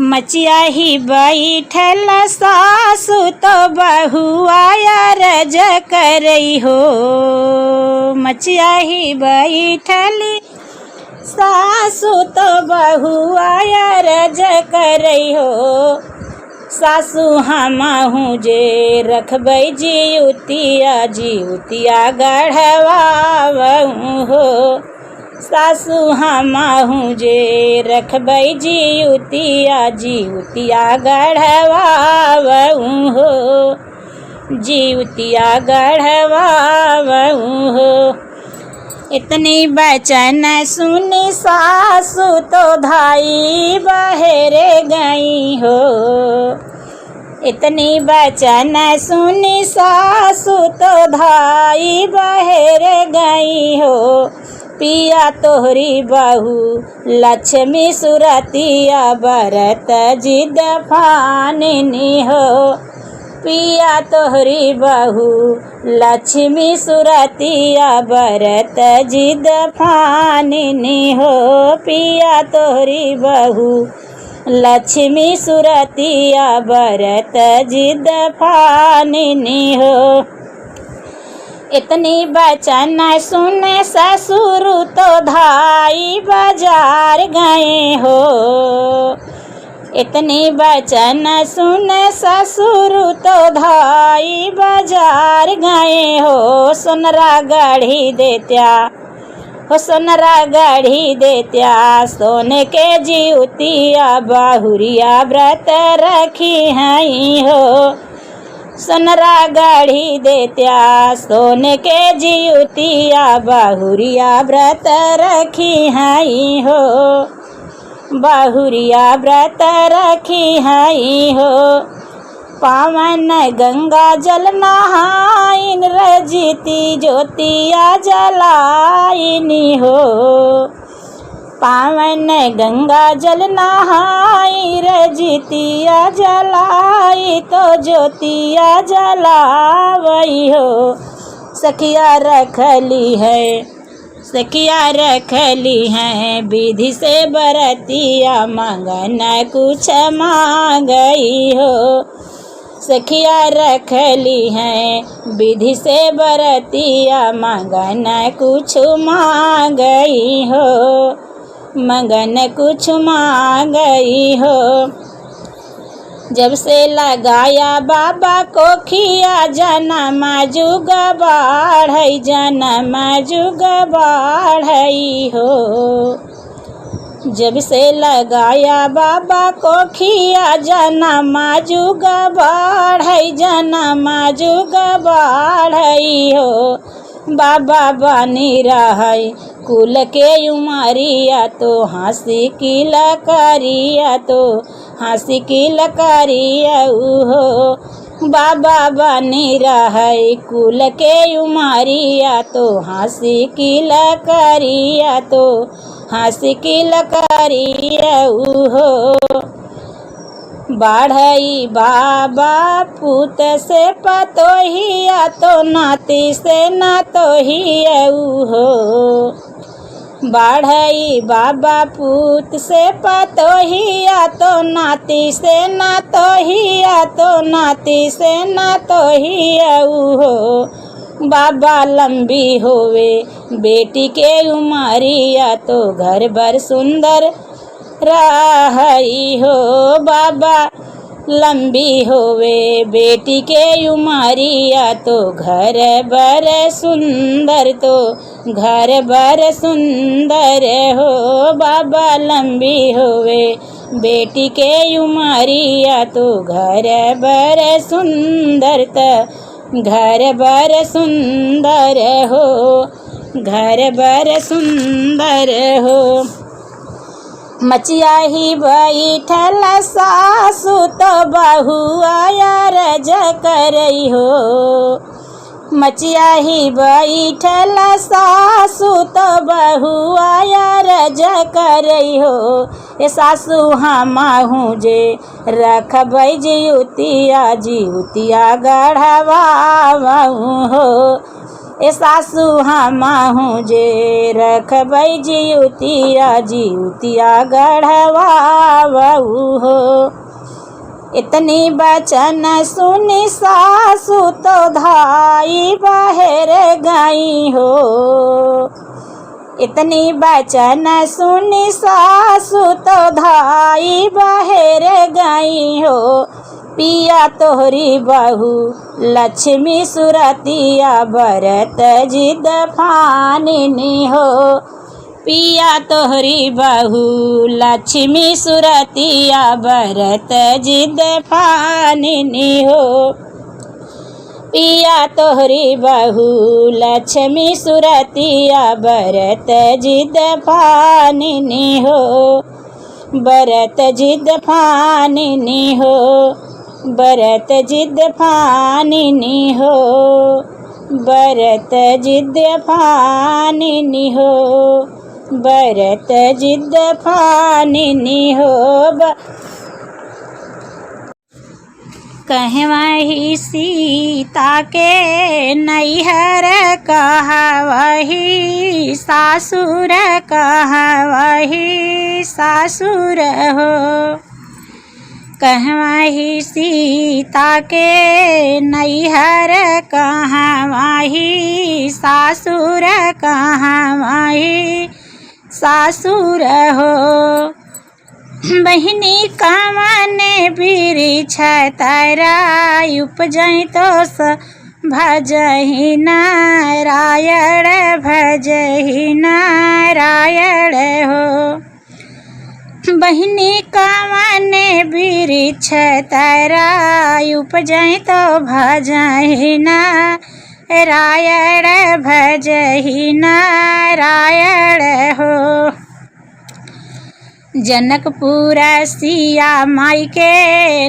मचिया ही बैठल सासु तो बहुआ रज करई हो। मचिया ही बैठली सासु तो बहुआ रज करई हो। सासु हमहू जे रखबै जिउतिया जिउतिया गढ़वावहू हो। सासु हमहू जे रखबै जिउतिया जिउतिया गढ़वावहू हो। जिउतिया गढ़वावहू हो। इतनी बचन सुनी सासु तो धाई बहेरे गई हो। इतनी बचन सुनी सासु तो धाई बहेरे गई हो। पिया तोहरी बहू लक्ष्मी सुरतिया बरत जिद फाननी हो। पिया तोहरी बहू लक्ष्मी सुरतिया बरत जिद फाननी हो। पिया तोहरी बहू लक्ष्मी सुरतिया बरत जिद फाननी हो। इतनी बचन सुने ससुर तो धाई बाजार गए हो। इतनी बचन सुने ससुर तो धाई बाजार गए हो। सोनरा गढ़ी देत्या हो सोनरा गढ़ी देत्या सोने के जिउतिया बहुरिया व्रत रखी हई हो। सोनरा गढ़ी देत्या सोने के जिउतिया बहुरिया व्रत रखी हई हो। बहुरिया व्रत रखी हई हो। पावन गंगा जल नहाइन रजिती ज्योतिया जलाइनी हो। पावन गंगा जल नहाई रजितिया जलाई तो ज्योतिया जलावई हो। सखिया रखली है सखिया रखली हैं विधि से बरतिया मंगन कुछ मांगई हो। सखिया रखली हैं विधि से बरतिया मंगन कुछ मांगई हो। मंगन कुछ मांगई हो। जब से लगाया बाबा को खिया जन्म जुग बाढ़ई जन्म जुग बाढ़ई हो। जब से लगाया बाबा को खिया जन्म जुग बाढ़ई जन्म जुग बाढ़ई हो। बाबा बनी रहई कुल के उमरिया तो हंसी की लकरिया तो हंसी की लकरिया हो। बाबा बनी रहई कुल के उमरिया तो हंसी की लकरिया तो हंसी की लकरिया हो। बाढ़ई बाबा पूत से पतोहिया तो नाती से नातोहिया हो। बाढ़ई बाबा पूत से पतोहिया तो नाती से नातोहिया तो नाती से नातोहिया हो। बाबा लंबी होवे बेटी के उमरिया तो घर भर सुंदर रहई हो। बाबा लंबी होवे बेटी के उमरिया तो घर भर सुंदर तो घर भर सुंदर हो। बाबा लंबी होवे बेटी के उमरिया तो घर भर सुंदर तो घर भर सुंदर हो। घर भर सुंदर हो। मचिया ही बैठल सासु तो बहुआ रज करई हो। मचिया ही बैठल सासु तो बहुआ रज करई हो। ए सासु हमहू जे रखबै जिउतिया जिउतिया गढ़वावहू हो। ए सासु हमहू जे रखबै जिउतिया जिउतिया गढ़वावहू हो। इतनी बचन सुनी सासु तो धाई बाहर गई हो। इतनी बचन सुनी सासु तो धाई बाहर गई हो। पिया तोहरी बहू लक्ष्मी सुरतिया बरत जिद फानिनी हो। पिया तोहरी बहू लक्ष्मी सुरतिया बरत जिद फानिनी हो। पिया तोहरी बहू लक्ष्मी सुरतिया बरत जिद फानिनी हो। बरत जिद फानिनी हो। बरत जिद फानिनी हो। बरत जिद फानिनी हो। बरत जिद फानिनी हो। कहवही सीता के नैहर कहवही सासुर कहवही सासुर हो। कहवही सीता के नैहर कहवही सासुर कहवही सासुर हो। बहिनी कवन वृक्ष तारा उपजई तो भजहि नारायण भजहि नारायण हो। बहिनी कवन वृक्ष तारा उपजई तो भजहि नारायण भजहि नारायण हो। जनकपुर सिया माई के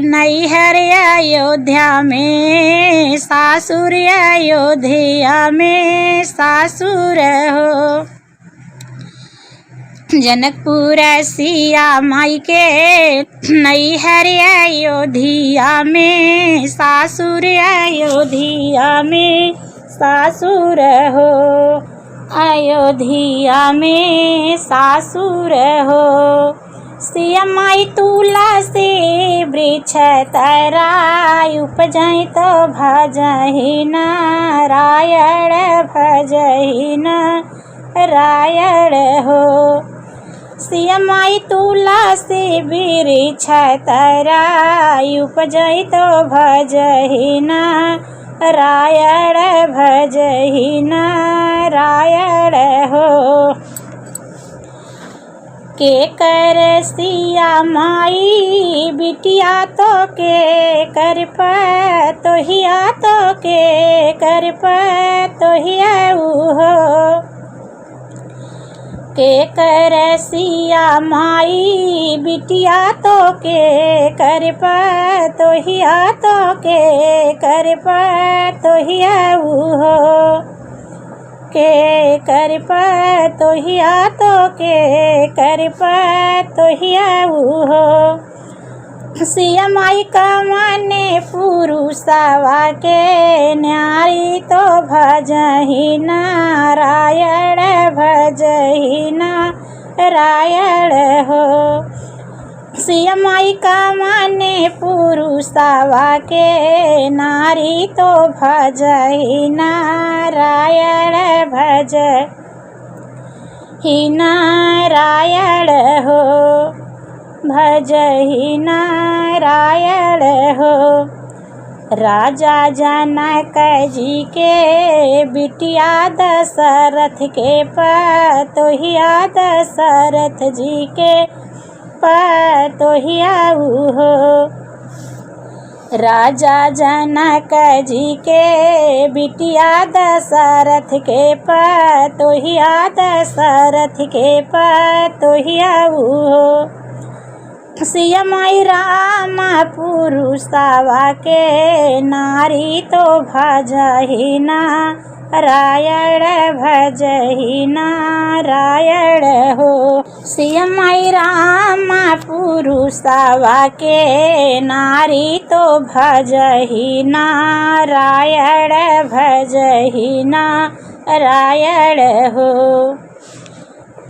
नैहर अयोध्या में सासुर अयोध्या में सासुर हो। जनकपुर सिया माई के नैहर अयोध्या में सासुर अयोध्या में सासुर हो। अयोध्या में सासुर हो। सिया माई तुलसी वृक्ष तारा उपजई तो भजहि नारायण भजहि नारायण हो। सिया माई तुलसी वृक्ष तारा उपजई तो भजहि नारायण भजहि नारायण हो। के कर सिया माई बिटिया तो के कर तोहिया तो के कर तोहिया हो। के कर सिया माई बिटिया तो के कर तोहिया तो के कर तोहिया हो। के कर तोहिया तो के कर तोहिया हो। सिया माई कवने पुरुषवा के न्यारी तो भजहि नारायण भजहि नारायण हो। सिया माई कवने पुरुषवा के नारी तो भजहि नारायण भजहि नारायण हो। भजहि नारायण हो। राजा जनक जी के बिटिया दशरथ के पतोहिया दशरथ जी के पतोहिया हो। राजा जनक जी के बिटिया दशरथ के पतोहिया दशरथ के पतोहिया हो। सिया माई राम पुरुषवा के नारी तो भजहि नारायण भजहि नारायण हो। सिया माई राम पुरुषवा के नारी तो भजहि नारायण भजहि नारायण हो।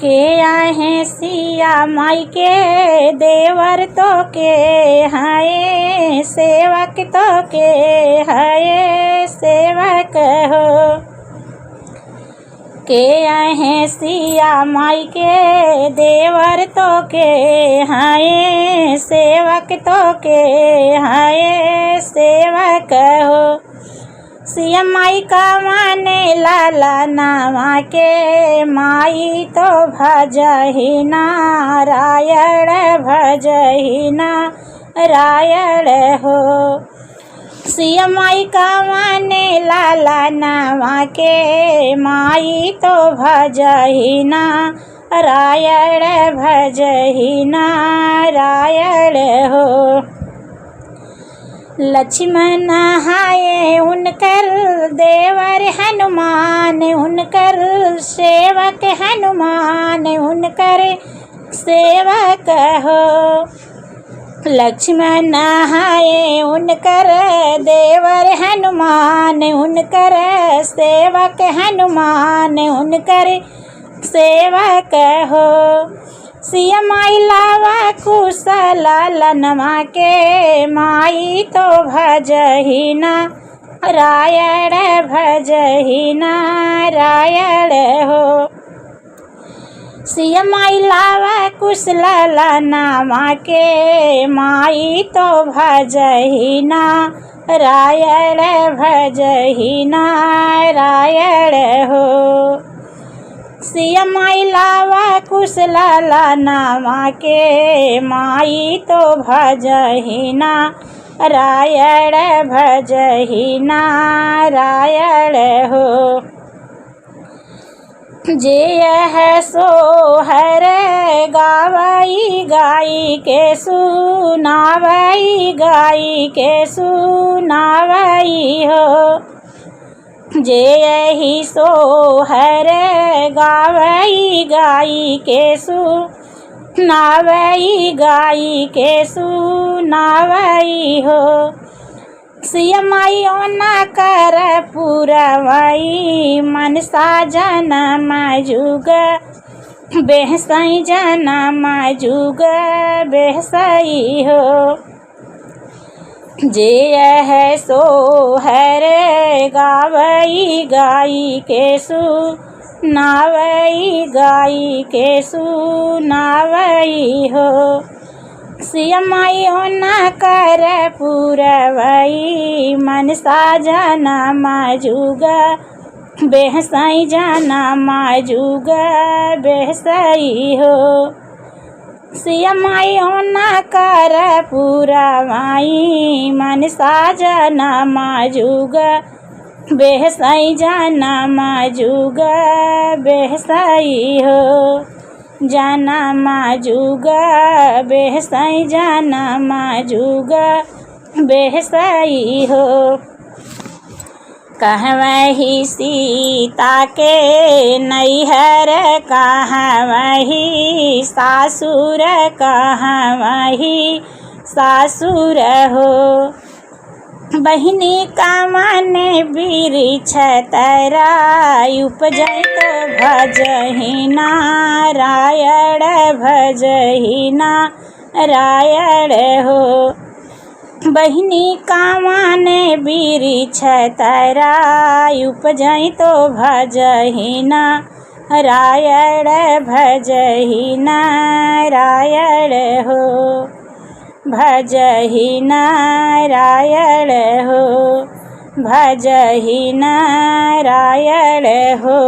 के आहे सिया माई के देवर तो के हाय सेवक तो के हाय सेवक हो। के आहे सिया माई के देवर तो के हाय सेवक तो के हाय सेवक हो। सिया माई का माने लाला नामा के माई तो भजहि नारायण भजहि नारायण हो। सिया माई का माने लाला नामा के माई तो भजहि नारायण भजहि नारायण हो। लक्ष्मण हाय उनकर देवर हनुमान उनकर सेवक हनुमान उनकर सेवक हो। लक्ष्मण हाय उनकर देवर हनुमान उनकर सेवक हनुमान उनकर सेवक हो। सिया माई लावा कुशल लनमा के माई तो भजहि नारायण भजहि नारायण हो। सिया माई लावा कुशल लनमा के माई तो भजहि नारायण भजहि नारायण हो। सिया माई लावा कुशल नामा के माई तो भजहि नारायण भजहि नारायण हो। जे यह सोहर गावई गाई के सुनावई गाई के सुनावई हो। जे यही सोहर गावई गाई के सुनावई गाई के सुनावई हो। सिया माई ओना कर पुरवई मनसा जनम जुग बेहसई जनम जुग बेहसई हो। जे यह सोहर गावई गाई के सुनावई गाई के सुनावई हो। सिया माई ओना कर पुरवई मनसा जनम जुग बेहसई जनम जुग बेहसई हो। सिया माई ओना कर पुरवई मनसा जनम जुग बेहसई जनम जुग बेहसई हो। जनम जुग बेहसई जनम जुग बेहसई हो। कहवही सीता के नैहर कहवही सासुर कहवही सासुर हो। बहिनी का माने वृक्ष तराई उपजै तो भजहि नारायण भजहि नारायण हो। बहिनी का माने वृक्ष तराई उपजै तो भजहि नारायण भजहि नारायण हो। भजहि नारायण हो भजहि नारायण हो।